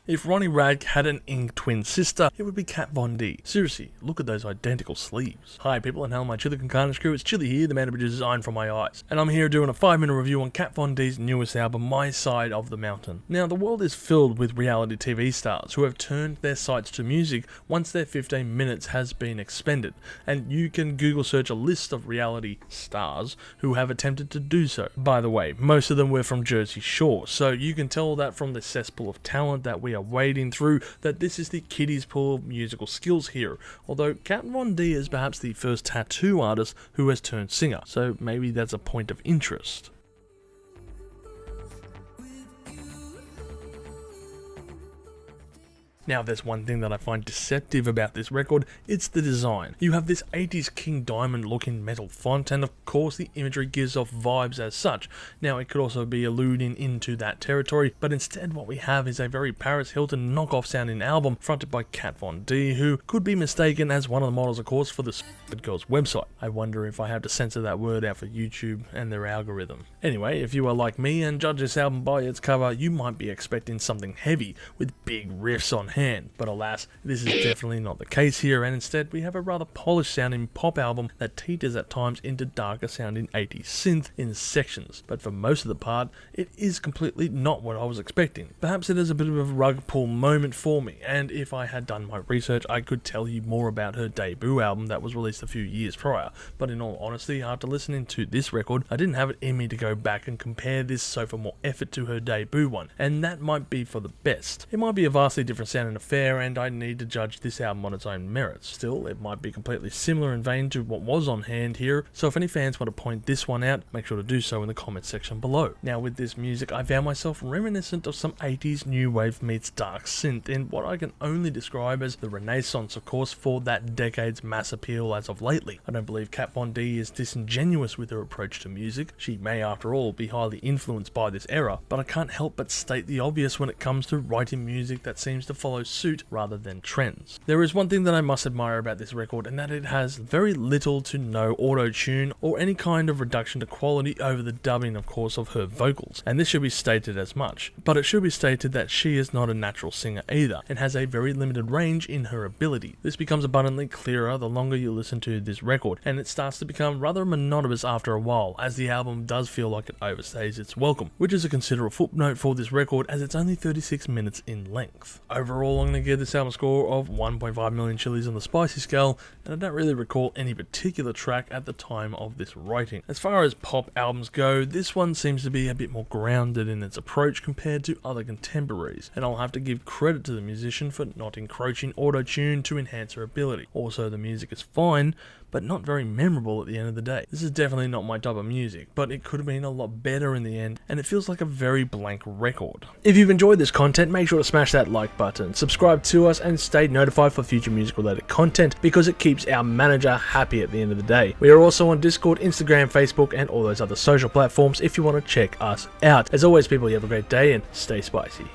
If Ronnie Rag had an ink twin sister, it would be Kat Von D. Seriously, look at those identical sleeves. Hi people and hello my Chili Con Carnage crew, it's Chili here, the man who produces Iron from My Eyes. And I'm here doing a 5-minute review on Kat Von D's newest album, My Side of the Mountain. Now the world is filled with reality TV stars who have turned their sights to music once their 15 minutes has been expended. And you can Google search a list of reality stars who have attempted to do so. By the way, most of them were from Jersey Shore, so you can tell that from the cesspool of talent that we are wading through that this is the kiddies pool of musical skills here, although Kat Von D is perhaps the first tattoo artist who has turned singer, so maybe that's a point of interest. Now there's one thing that I find deceptive about this record, it's the design. You have this 80s King Diamond looking metal font and of course the imagery gives off vibes as such. Now it could also be alluding into that territory, but instead what we have is a very Paris Hilton knockoff sounding album fronted by Kat Von D, who could be mistaken as one of the models of course for the Stupid Girls website. I wonder if I have to censor that word out for YouTube and their algorithm. Anyway, if you are like me and judge this album by its cover, you might be expecting something heavy with big riffs on hand, but alas, this is definitely not the case here, and instead we have a rather polished sounding pop album that teeters at times into darker sounding 80s synth in sections, but for most of the part it is completely not what I was expecting. Perhaps it is a bit of a rug pull moment for me, and if I had done my research I could tell you more about her debut album that was released a few years prior, but in all honesty after listening to this record I didn't have it in me to go back and compare this sophomore effort to her debut one, and that might be for the best. It might be a vastly different sounding affair and I need to judge this album on its own merits. Still, it might be completely similar in vein to what was on hand here, so if any fans want to point this one out, make sure to do so in the comment section below. Now with this music, I found myself reminiscent of some 80s new wave meets dark synth in what I can only describe as the renaissance of course for that decade's mass appeal as of lately. I don't believe Kat Von D is disingenuous with her approach to music. She may after all be highly influenced by this era, but I can't help but state the obvious when it comes to writing music that seems to follow suit rather than trends. There is one thing that I must admire about this record, and that it has very little to no auto-tune or any kind of reduction to quality over the dubbing of course of her vocals, and this should be stated as much, but it should be stated that she is not a natural singer either and has a very limited range in her ability. This becomes abundantly clearer the longer you listen to this record, and it starts to become rather monotonous after a while as the album does feel like it overstays its welcome, which is a considerable footnote for this record as it's only 36 minutes in length. Overall I'm going to give this album score of 1.5 million chilies on the spicy scale, and I don't really recall any particular track at the time of this writing. As far as pop albums go, this one seems to be a bit more grounded in its approach compared to other contemporaries, and I'll have to give credit to the musician for not encroaching auto-tune to enhance her ability. Also the music is fine, but not very memorable at the end of the day. This is definitely not my type of music, but it could have been a lot better in the end, and it feels like a very blank record. If you've enjoyed this content, make sure to smash that like button, subscribe to us, and stay notified for future music related content because it keeps our manager happy at the end of the day. We are also on Discord, Instagram, Facebook, and all those other social platforms if you want to check us out. As always people, you have a great day and stay spicy.